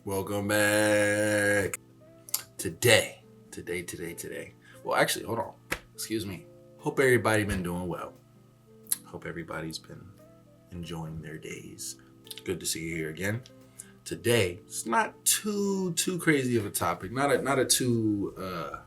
Welcome back. Today. Well, actually, hold on. Excuse me. Hope everybody been doing well. Hope everybody's been enjoying their days. Good to see you here again. Today, it's not too crazy of a topic. Not a too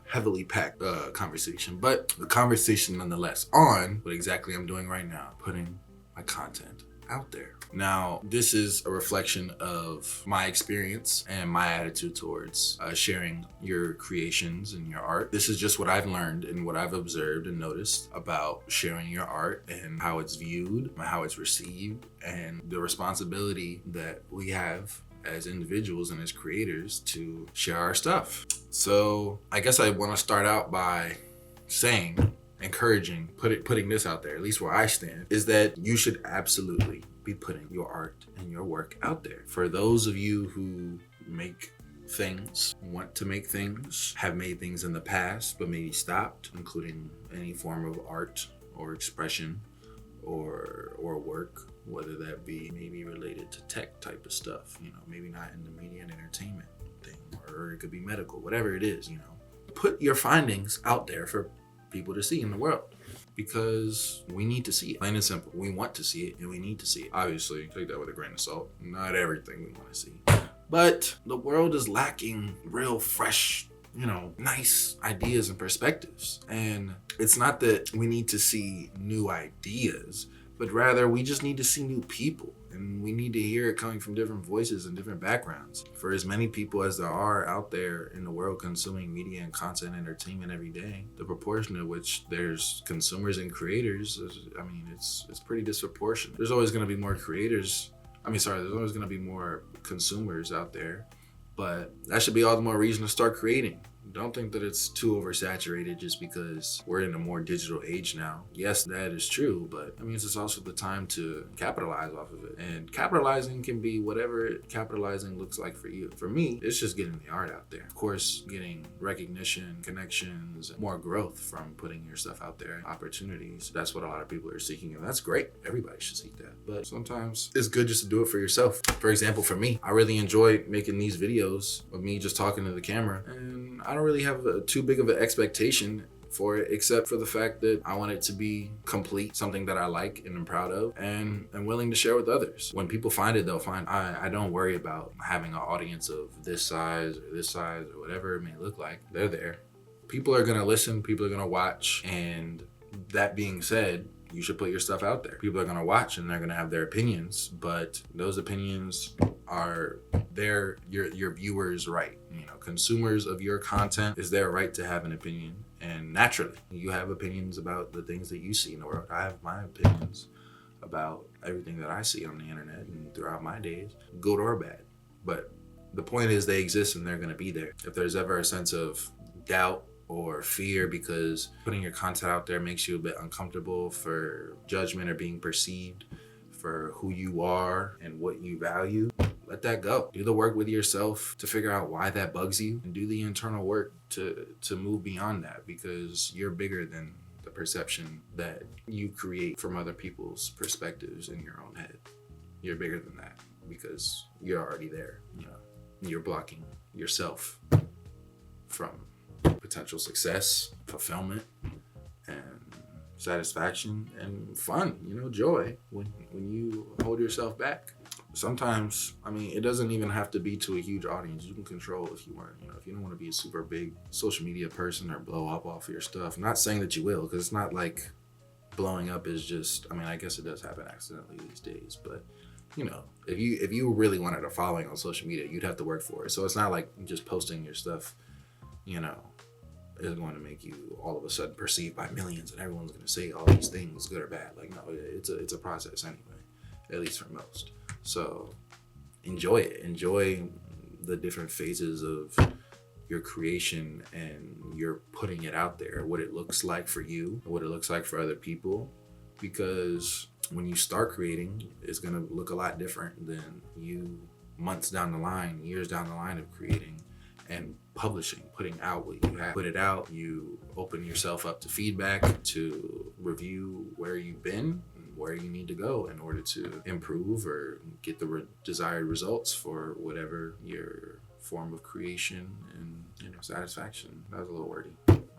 heavily packed conversation, but a conversation nonetheless on what exactly I'm doing right now, putting my content out there. Now, this is a reflection of my experience and my attitude towards sharing your creations and your art. This is just what I've learned and what I've observed and noticed about sharing your art and how it's viewed, how it's received, and the responsibility that we have as individuals and as creators to share our stuff. So I guess I want to start out by saying, encouraging, putting this out there, at least where I stand, is that you should absolutely be putting your art and your work out there. For those of you who make things, want to make things, have made things in the past, but maybe stopped, including any form of art or expression or work, whether that be maybe related to tech type of stuff, maybe not in the media and entertainment thing, or it could be medical, whatever it is, Put your findings out there for people to see in the world, because we need to see it. Plain and simple. We want to see it and we need to see it. Obviously, take that with a grain of salt. Not everything we want to see. But the world is lacking real fresh, nice ideas and perspectives. And it's not that we need to see new ideas, but rather we just need to see new people. And we need to hear it coming from different voices and different backgrounds. For as many people as there are out there in the world consuming media and content and entertainment every day, the proportion at which there's consumers and creators, it's pretty disproportionate. There's always going to be more there's always going to be more consumers out there, but that should be all the more reason to start creating. Don't think that it's too oversaturated just because we're in a more digital age now. Yes, that is true, but it's also the time to capitalize off of it. And capitalizing can be whatever capitalizing looks like for you. For me, it's just getting the art out there. Of course, getting recognition, connections, more growth from putting your stuff out there, opportunities. That's what a lot of people are seeking, and that's great. Everybody should seek that. But sometimes it's good just to do it for yourself. For example, for me, I really enjoy making these videos of me just talking to the camera, and I don't really have too big of an expectation for it, except for the fact that I want it to be complete, something that I like and I'm proud of, and willing to share with others. When people find it, they'll find I don't worry about having an audience of this size or whatever it may look like. They're there. People are gonna listen, people are gonna watch, and that being said, you should put your stuff out there. People are gonna watch and they're gonna have their opinions, but those opinions are your viewers' right. Consumers of your content, is their right to have an opinion. And naturally, you have opinions about the things that you see in the world. I have my opinions about everything that I see on the internet and throughout my days, good or bad. But the point is they exist and they're gonna be there. If there's ever a sense of doubt or fear because putting your content out there makes you a bit uncomfortable for judgment or being perceived for who you are and what you value, let that go. Do the work with yourself to figure out why that bugs you, and do the internal work to move beyond that, because you're bigger than the perception that you create from other people's perspectives in your own head. You're bigger than that because you're already there. You're blocking yourself from potential success, fulfillment, and satisfaction and fun, joy when you hold yourself back. Sometimes, it doesn't even have to be to a huge audience. You can control if you want. If you don't want to be a super big social media person or blow up off of your stuff. I'm not saying that you will, because it's not like blowing up is just, I guess it does happen accidentally these days, but if you really wanted a following on social media, you'd have to work for it. So it's not like just posting your stuff, is going to make you all of a sudden perceived by millions and everyone's going to say all these things, good or bad. No, it's a process anyway, at least for most. So enjoy it. Enjoy the different phases of your creation, and you're putting it out there, what it looks like for you, what it looks like for other people. Because when you start creating, it's going to look a lot different than you months down the line, years down the line of creating and publishing, putting out what you have. Put it out, you open yourself up to feedback, to review where you've been, where you need to go in order to improve or get the desired results for whatever your form of creation and satisfaction. That was a little wordy.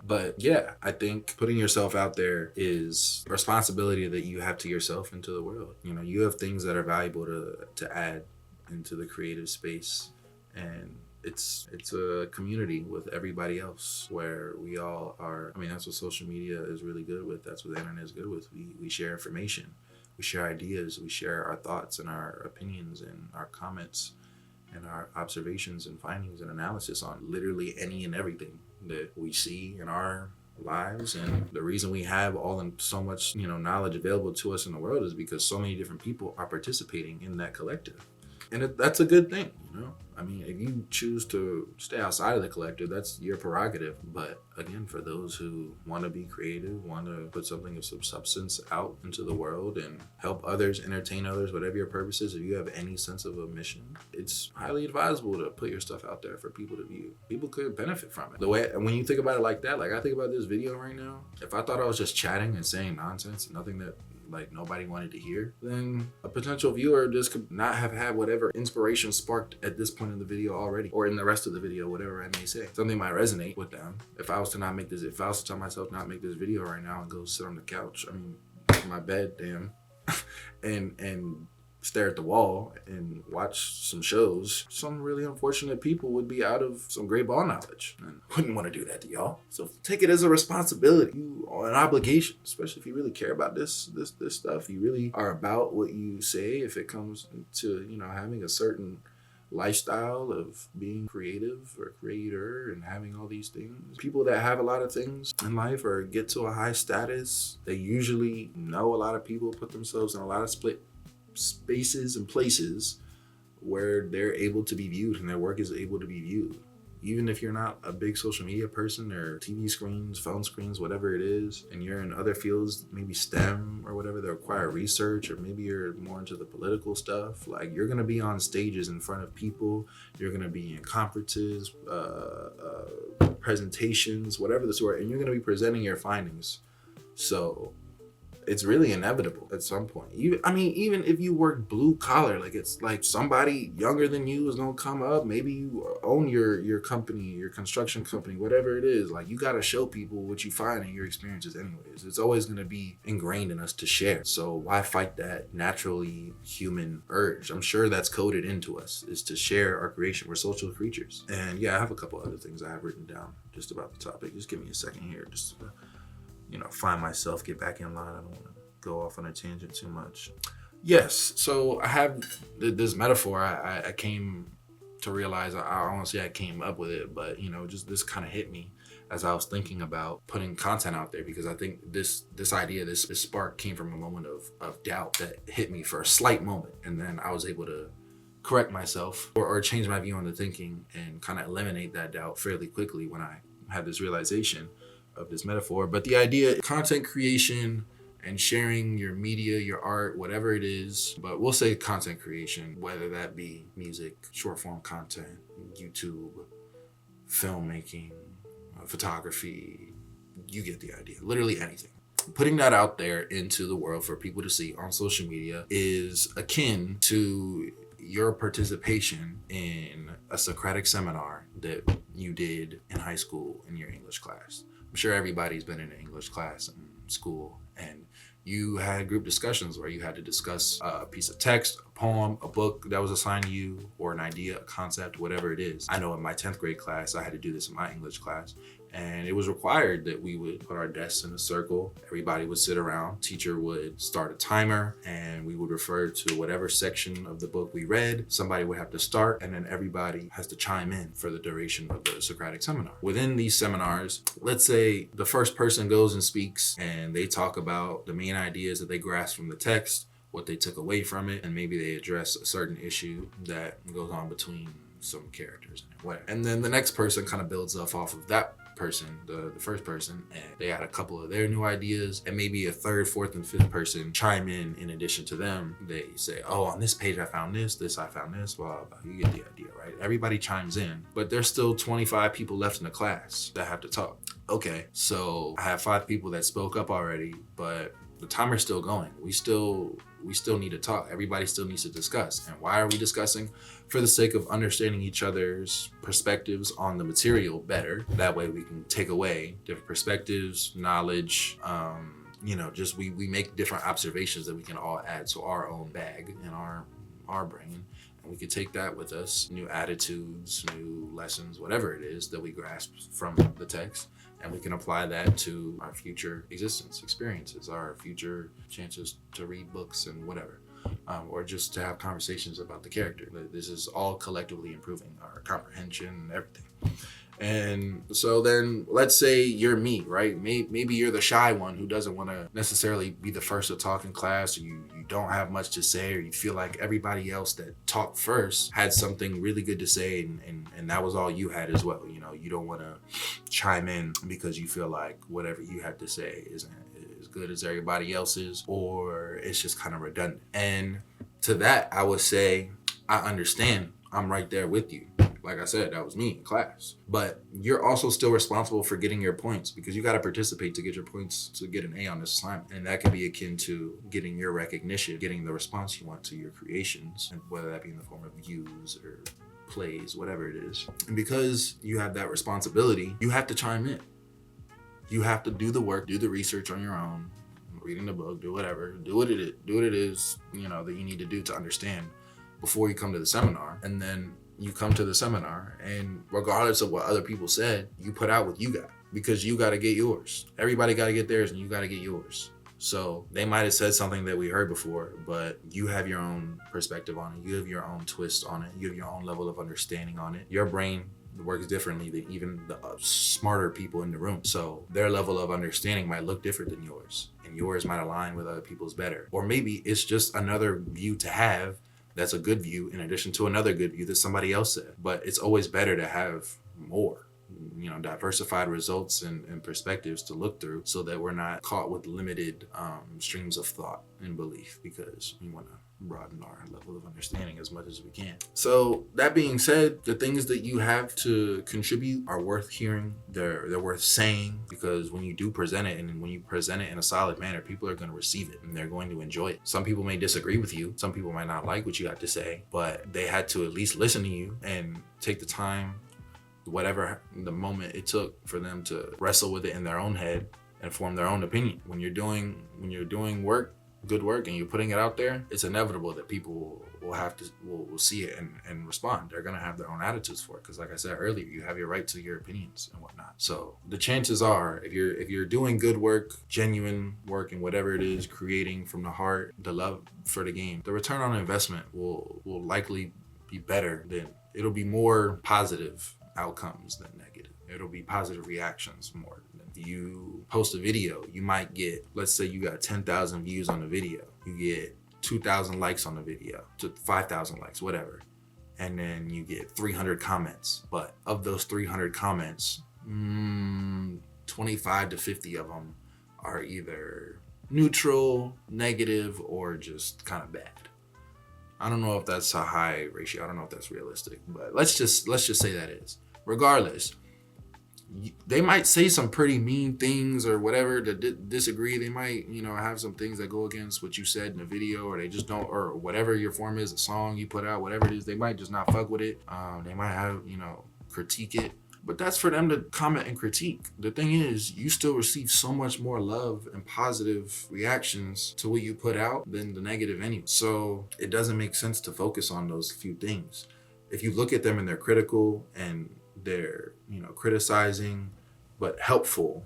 But yeah, I think putting yourself out there is a responsibility that you have to yourself and to the world. You have things that are valuable to add into the creative space, and it's a community with everybody else where we all are. I mean, that's what social media is really good with. That's what the internet is good with. We share information, we share ideas, we share our thoughts and our opinions and our comments and our observations and findings and analysis on literally any and everything that we see in our lives. And the reason we have all and so much knowledge available to us in the world is because so many different people are participating in that collective, and that's a good thing. I mean, if you choose to stay outside of the collective, that's your prerogative. But again, for those who want to be creative, want to put something of some substance out into the world and help others, entertain others, whatever your purpose is, if you have any sense of a mission, it's highly advisable to put your stuff out there for people to view. People could benefit from it. The way, when you think about it like that, like I think about this video right now, if I thought I was just chatting and saying nonsense and nothing that nobody wanted to hear, then a potential viewer just could not have had whatever inspiration sparked at this point in the video already, or in the rest of the video, whatever I may say. Something might resonate with them. If I was to tell myself not make this video right now and go sit on the couch, my bed, damn, and stare at the wall and watch some shows, some really unfortunate people would be out of some great ball knowledge and wouldn't want to do that to y'all. So take it as a responsibility, an obligation, especially if you really care about this stuff. You really are about what you say. If it comes to having a certain lifestyle of being creative or creator and having all these things, people that have a lot of things in life or get to a high status, they usually know a lot of people, put themselves in a lot of split spaces and places where they're able to be viewed and their work is able to be viewed. Even if you're not a big social media person or TV screens, phone screens, whatever it is, and you're in other fields, maybe STEM or whatever that require research, or maybe you're more into the political stuff, you're gonna be on stages in front of people, you're gonna be in conferences, presentations, whatever the sort, and you're gonna be presenting your findings. So it's really inevitable at some point. Even if you work blue collar, it's like somebody younger than you is gonna come up. Maybe you own your company, your construction company, whatever it is. You gotta show people what you find in your experiences anyways. It's always gonna be ingrained in us to share. So why fight that naturally human urge? I'm sure that's coded into us, is to share our creation. We're social creatures. And yeah, I have a couple other things I have written down just about the topic. Just give me a second here, just to find myself, get back in line. I don't want to go off on a tangent too much. Yes, so I have this metaphor. I came to realize, I don't want to say I came up with it, but just this kind of hit me as I was thinking about putting content out there, because I think this idea, this spark came from a moment of doubt that hit me for a slight moment, and then I was able to correct myself or change my view on the thinking and kind of eliminate that doubt fairly quickly when I had this realization of this metaphor. But the idea, content creation and sharing your media, your art, whatever it is, but we'll say content creation, whether that be music, short form content, YouTube, filmmaking, photography, you get the idea, literally anything. Putting that out there into the world for people to see on social media is akin to your participation in a Socratic seminar that you did in high school in your English class. I'm sure everybody's been in an English class in school, and you had group discussions where you had to discuss a piece of text, a poem, a book that was assigned to you, or an idea, a concept, whatever it is. I know in my 10th grade class, I had to do this in my English class, and it was required that we would put our desks in a circle. Everybody would sit around. Teacher would start a timer, and we would refer to whatever section of the book we read. Somebody would have to start, and then everybody has to chime in for the duration of the Socratic seminar. Within these seminars, let's say the first person goes and speaks, and they talk about the main ideas that they grasped from the text, what they took away from it, and maybe they address a certain issue that goes on between some characters and whatever. And then the next person kind of builds off of that person, the first person, and they add a couple of their new ideas, and maybe a third, fourth, and fifth person chime in addition to them. They say, oh, on this page I found this I found this, blah, blah, blah. You get the idea, right? Everybody chimes in, but there's still 25 people left in the class that have to talk. Okay, so I have 5 people that spoke up already, but the timer's still going. We still need to talk. Everybody still needs to discuss. And why are we discussing? For the sake of understanding each other's perspectives on the material better. That way we can take away different perspectives, knowledge, just we make different observations that we can all add to our own bag and our brain. And we could take that with us, new attitudes, new lessons, whatever it is that we grasp from the text. And we can apply that to our future existence, experiences, our future chances to read books and whatever, or just to have conversations about the character. This is all collectively improving our comprehension and everything. And so then let's say you're me, right? Maybe you're the shy one who doesn't want to necessarily be the first to talk in class, or you don't have much to say, or you feel like everybody else that talked first had something really good to say, and that was all you had as well. You don't want to chime in because you feel like whatever you had to say isn't as good as everybody else's, or it's just kind of redundant. And to that, I would say, I understand. I'm right there with you. Like I said, that was me in class. But you're also still responsible for getting your points, because you got to participate to get your points to get an A on this assignment. And that could be akin to getting your recognition, getting the response you want to your creations, and whether that be in the form of views or plays, whatever it is. And because you have that responsibility, you have to chime in. You have to do the work, do the research on your own, reading the book, do whatever, do what it is, that you need to do to understand before you come to the seminar. And then you come to the seminar, and regardless of what other people said, you put out what you got, because you got to get yours. Everybody got to get theirs, and you got to get yours. So they might have said something that we heard before, but you have your own perspective on it. You have your own twist on it. You have your own level of understanding on it. Your brain works differently than even the smarter people in the room. So their level of understanding might look different than yours, and yours might align with other people's better. Or maybe it's just another view to have that's a good view in addition to another good view that somebody else said. But it's always better to have more, diversified results and perspectives to look through, so that we're not caught with limited streams of thought and belief, because we want to broaden our level of understanding as much as we can. So that being said, the things that you have to contribute are worth hearing. They're worth saying, because when you do present it, and when you present it in a solid manner, people are going to receive it and they're going to enjoy it. Some people may disagree with you. Some people might not like what you have to say, but they had to at least listen to you and take the time, whatever the moment it took for them to wrestle with it in their own head and form their own opinion. When you're doing good work, and you're putting it out there, it's inevitable that people will see it and respond. They're gonna have their own attitudes for it, because like I said earlier, you have your right to your opinions and whatnot. So the chances are, if you're doing good work, genuine work, and whatever it is, creating from the heart, the love for the game, the return on investment will likely be better. It'll be more positive outcomes than negative. It'll be positive reactions more. If you post a video, you might get, let's say you got 10,000 views on the video. You get 2,000 likes on the video, to 5,000 likes, whatever. And then you get 300 comments. But of those 300 comments, 25 to 50 of them are either neutral, negative, or just kind of bad. I don't know if that's a high ratio. I don't know if that's realistic, but let's just say that is. Regardless, they might say some pretty mean things or whatever to disagree. They might, have some things that go against what you said in the video, or they just don't, or whatever your form is, a song you put out, whatever it is, they might just not fuck with it. They might have, critique it. But that's for them to comment and critique. The thing is, you still receive so much more love and positive reactions to what you put out than the negative anyway. So it doesn't make sense to focus on those few things. If you look at them and they're critical and they're, criticizing, but helpful,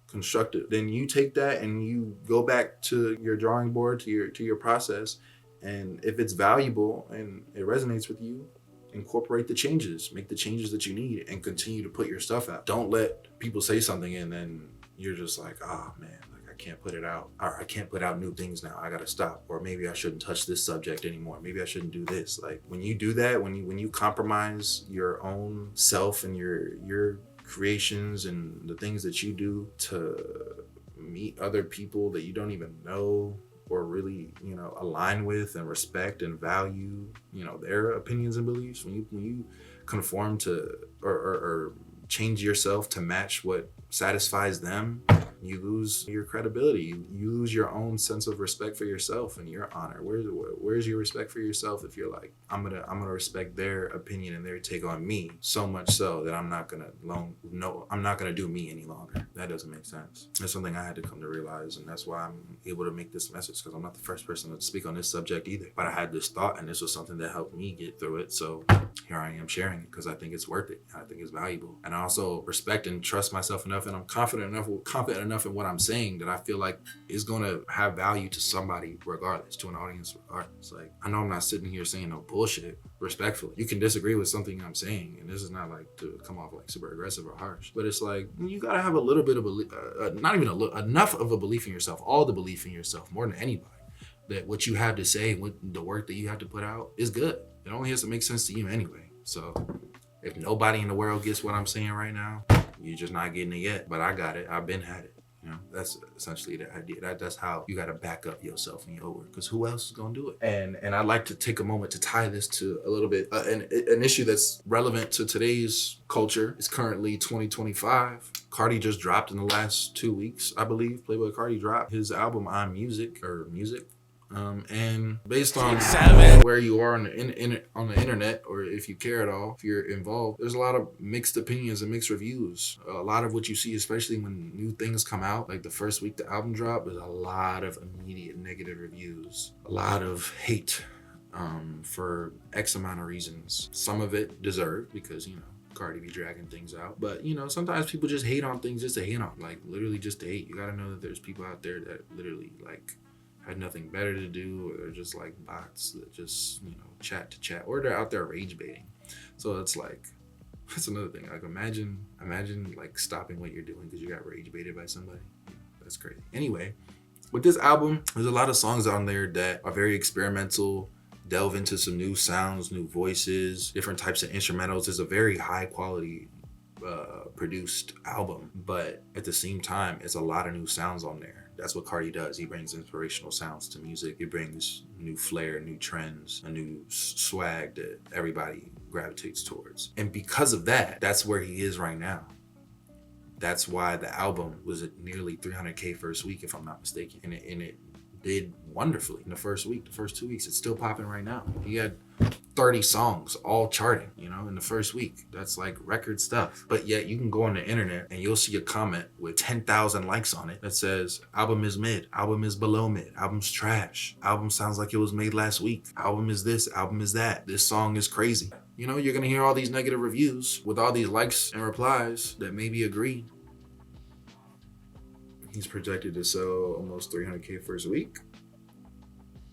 constructive, then you take that and you go back to your drawing board, to your process. And if it's valuable and it resonates with you, incorporate the changes, make the changes that you need, and continue to put your stuff out. Don't let people say something and then you're just like, oh man, like I can't put it out, or I can't put out new things now, I gotta stop, or maybe I shouldn't touch this subject anymore, maybe I shouldn't do this. Like when you do that, when you compromise your own self and your creations and the things that you do to meet other people that you don't even know or really, align with and respect and value, their opinions and beliefs, when you conform to or change yourself to match what satisfies them, you lose your credibility. You lose your own sense of respect for yourself and your honor. Where's your respect for yourself if you're like, I'm gonna respect their opinion and their take on me so much so that I'm not gonna do me any longer. That doesn't make sense. That's something I had to come to realize, and that's why I'm able to make this message, because I'm not the first person to speak on this subject either. But I had this thought, and this was something that helped me get through it. So here I am sharing it because I think it's worth it. And I think it's valuable. And I also respect and trust myself enough, and I'm confident enough in what I'm saying that I feel like it's gonna have value to somebody regardless, to an audience regardless. Like, I know I'm not sitting here saying no bullshit, respectfully. You can disagree with something I'm saying, and this is not like to come off like super aggressive or harsh, but it's like, you gotta have a little bit of belief, not even enough of a belief in yourself, all the belief in yourself, more than anybody, that what you have to say, what the work that you have to put out is good. It only has to make sense to you anyway. So if nobody in the world gets what I'm saying right now, you're just not getting it yet. But I got it. I've been had it. You know, that's essentially the idea. That's how you got to back up yourself and your work, because who else is gonna do it? And I'd like to take a moment to tie this to a little bit an issue that's relevant to today's culture. It's currently 2025. Cardi just dropped in the last 2 weeks, I believe. Playboi Carti dropped his album on Music. And based on where you are on the internet, or if you care at all, if you're involved, there's a lot of mixed opinions and mixed reviews. A lot of what you see, especially when new things come out, like the first week the album dropped, there's a lot of immediate negative reviews, a lot of hate for X amount of reasons. Some of it deserved, because, you know, Cardi be dragging things out. But, you know, sometimes people just hate on things just to hate on, like literally just to hate. You gotta know that there's people out there that literally like had nothing better to do, or they're just like bots that just, you know, chat to chat, or they're out there rage baiting. So it's like, that's another thing. Like, imagine like stopping what you're doing because you got rage baited by somebody. That's crazy. Anyway, with this album, there's a lot of songs on there that are very experimental, delve into some new sounds, new voices, different types of instrumentals. It's a very high quality produced album, but at the same time, it's a lot of new sounds on there. That's what Carti does. He brings inspirational sounds to music. He brings new flair, new trends, a new swag that everybody gravitates towards. And because of that, that's where he is right now. That's why the album was at nearly 300K first week, if I'm not mistaken. And it did wonderfully in the first week, the first 2 weeks. It's still popping right now. He had 30 songs all charting, you know, in the first week. That's like record stuff. But yet you can go on the internet and you'll see a comment with 10,000 likes on it that says, album is mid, album is below mid, album's trash, album sounds like it was made last week, album is this, album is that, this song is crazy. You know, you're gonna hear all these negative reviews with all these likes and replies that maybe agree. He's projected to sell almost 300K first week.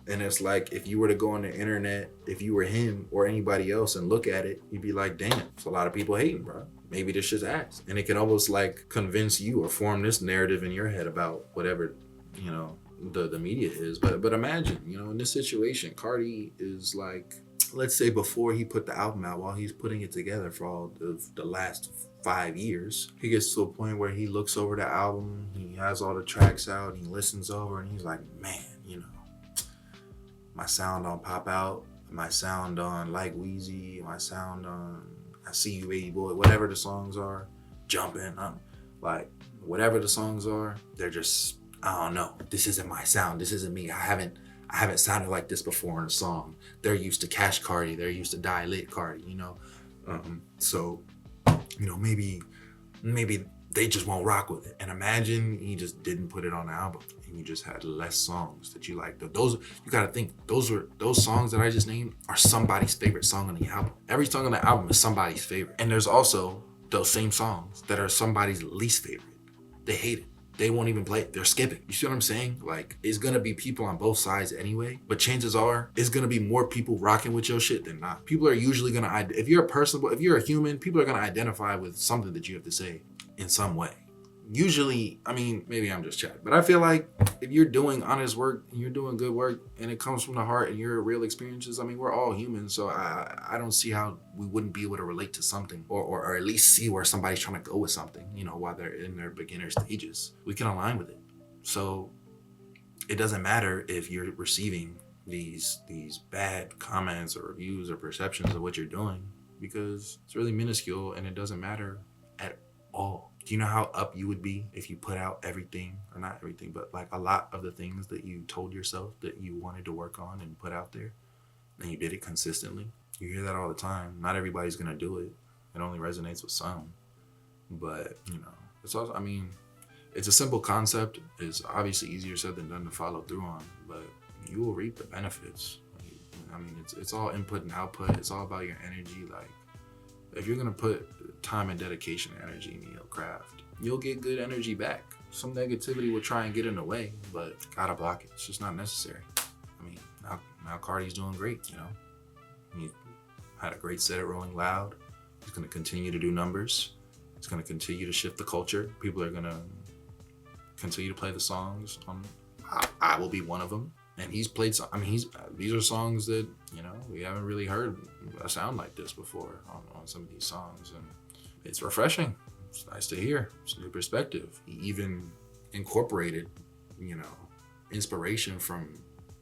And it's like, if you were to go on the internet, if you were him or anybody else and look at it, you'd be like, damn, there's a lot of people hating, bro. Maybe this shit's ass. And it can almost like convince you or form this narrative in your head about whatever, you know, the media is. But imagine, you know, in this situation, Carti is like, let's say before he put the album out, while he's putting it together for all of the last 5 years, he gets to a point where he looks over the album, he has all the tracks out, he listens over, and he's like, man, you know, my sound on Pop Out, my sound on Like Weezy, my sound on I See You Baby Boy, whatever the songs are, Jumpin', like whatever the songs are, they're just, I don't know, this isn't my sound, this isn't me. I haven't sounded like this before in a song. They're used to Cash Carti, they're used to Die Lit Carti, you know? So, you know, maybe they just won't rock with it. And imagine he just didn't put it on the album and you just had less songs that you like. Those, you gotta think, those songs that I just named are somebody's favorite song on the album. Every song on the album is somebody's favorite. And there's also those same songs that are somebody's least favorite. They hate it. They won't even play it. They're skipping. You see what I'm saying? Like, it's gonna be people on both sides anyway, but chances are it's gonna be more people rocking with your shit than not. People are usually gonna, if you're a human, people are gonna identify with something that you have to say in some way. Usually, I mean, maybe I'm just chatting, but I feel like if you're doing honest work and you're doing good work and it comes from the heart and your real experiences, I mean, we're all humans, so I don't see how we wouldn't be able to relate to something or at least see where somebody's trying to go with something, you know, while they're in their beginner stages. We can align with it. So it doesn't matter if you're receiving these bad comments or reviews or perceptions of what you're doing, because it's really minuscule and it doesn't matter at all. Do you know how up you would be if you put out everything, or not everything, but like a lot of the things that you told yourself that you wanted to work on and put out there, and you did it consistently? You hear that all the time. Not everybody's gonna do it. It only resonates with some. But, it's also, I mean, it's a simple concept. It's obviously easier said than done to follow through on, but you will reap the benefits. I mean, it's all input and output. It's all about your energy. Like, if you're gonna put time and dedication and energy into your craft, you'll get good energy back. Some negativity will try and get in the way, but gotta block it. It's just not necessary. I mean, now Cardi's doing great, He had a great set at Rolling Loud. He's gonna continue to do numbers. He's gonna continue to shift the culture. People are gonna continue to play the songs. I will be one of them. And he's played some, these are songs that, we haven't really heard a sound like this before on some of these songs. And it's refreshing. It's nice to hear. It's a new perspective. He even incorporated, inspiration from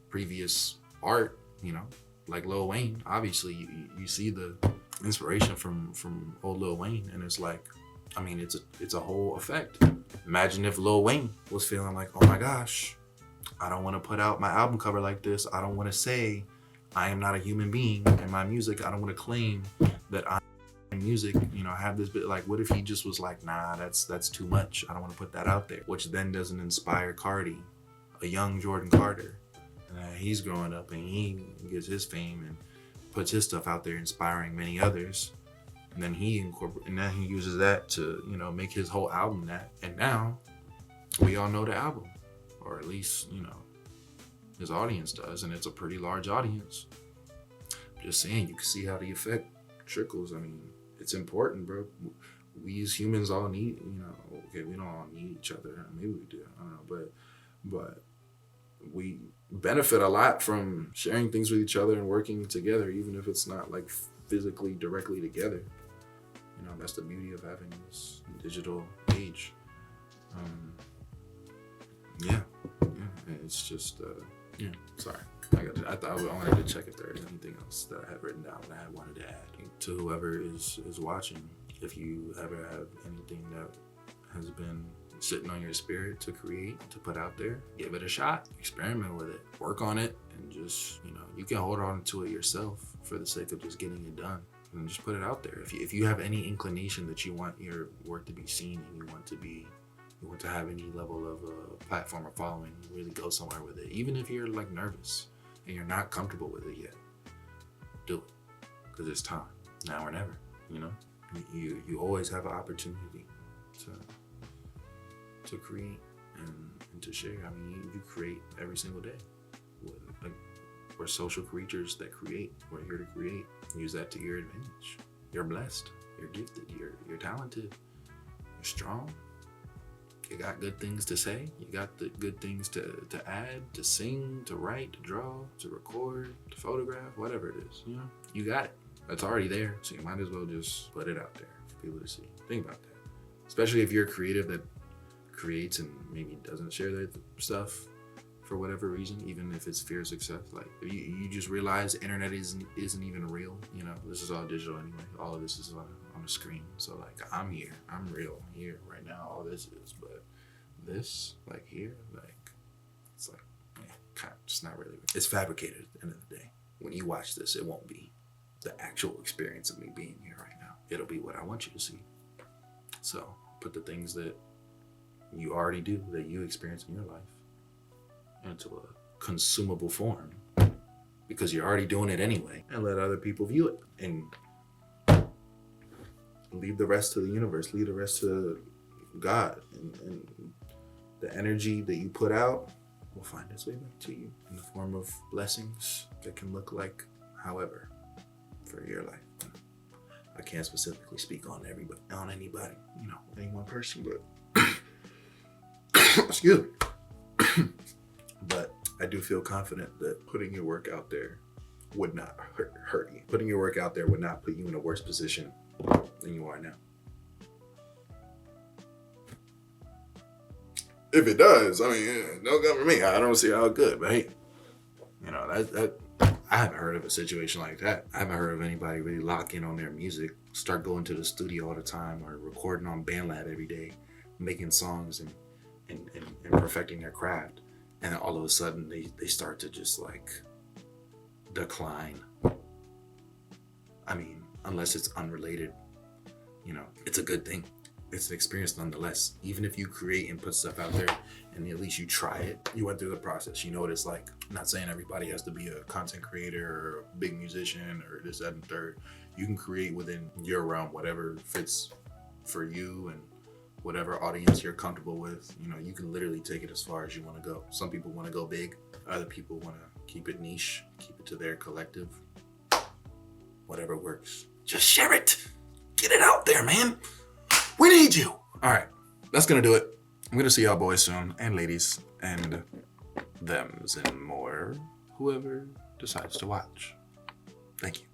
previous art, like Lil Wayne. Obviously, you see the inspiration from old Lil Wayne, and it's like, it's a whole effect. Imagine if Lil Wayne was feeling like, oh my gosh, I don't want to put out my album cover like this. I don't want to say I am not a human being in my music. I don't want to claim that I'm in music, have this bit. Like, what if he just was like, nah, that's too much. I don't want to put that out there, which then doesn't inspire Cardi, a young Jordan Carter. And he's growing up and he gets his fame and puts his stuff out there, inspiring many others. And then he uses that to, make his whole album that. And now we all know the album, or at least, his audience does, and it's a pretty large audience. Just saying, you can see how the effect trickles. It's important, bro. We as humans all need, okay, we don't all need each other. Maybe we do, I don't know, but we benefit a lot from sharing things with each other and working together, even if it's not like physically directly together. That's the beauty of having this digital age. It's just, sorry. I wanted to check if there is anything else that I had written down that I wanted to add. To whoever is watching, if you ever have anything that has been sitting on your spirit to create, to put out there, give it a shot, experiment with it, work on it, and just, you can hold on to it yourself for the sake of just getting it done. And just put it out there. If you have any inclination that you want your work to be seen, and you want to have any level of platform or following, really go somewhere with it. Even if you're like nervous and you're not comfortable with it yet, do it, because it's time, now or never. You always have an opportunity to create and to share. You create every single day. We're social creatures that create. We're here to create. Use that to your advantage. You're blessed. You're gifted. You're talented. You're strong. You got good things to say. You got the good things to add, to sing, to write, to draw, to record, to photograph, whatever it is. You got it. It's already there. So you might as well just put it out there for people to see. Think about that. Especially if you're a creative that creates and maybe doesn't share their stuff for whatever reason, even if it's fear of success. Like, you just realize the internet isn't even real. This is all digital anyway. All of this is on a screen. So like, I'm here, I'm real here right now. All this is, but this, like here, like, it's like, it's not really real. It's fabricated at the end of the day. When you watch this, it won't be the actual experience of me being here right now. It'll be what I want you to see. So put the things that you already do, that you experience in your life, into a consumable form, because you're already doing it anyway, and let other people view it, and leave the rest to the universe, leave the rest to God, and the energy that you put out will find its way back to you in the form of blessings that can look like however for your life. I can't specifically speak on anybody, any one person, but excuse me. But I do feel confident that putting your work out there would not hurt you. Putting your work out there would not put you in a worse position than you are now. If it does, don't come for me. I don't see how good, but hey, I haven't heard of a situation like that. I haven't heard of anybody really lock in on their music, start going to the studio all the time, or recording on BandLab every day, making songs and perfecting their craft. And then all of a sudden they start to just like decline. I mean, unless it's unrelated, you know, it's a good thing. It's an experience nonetheless. Even if you create and put stuff out there and at least you try it, you went through the process, you know what it's like. I'm not saying everybody has to be a content creator or a big musician or this, that, and third. You can create within your realm, whatever fits for you and whatever audience you're comfortable with. You know, you can literally take it as far as you want to go. Some people want to go big. Other people want to keep it niche, keep it to their collective. Whatever works. Just share it. Get it out there, man. We need you. All right, that's gonna do it. I'm gonna see y'all boys soon, and ladies, and thems, and more, whoever decides to watch. Thank you.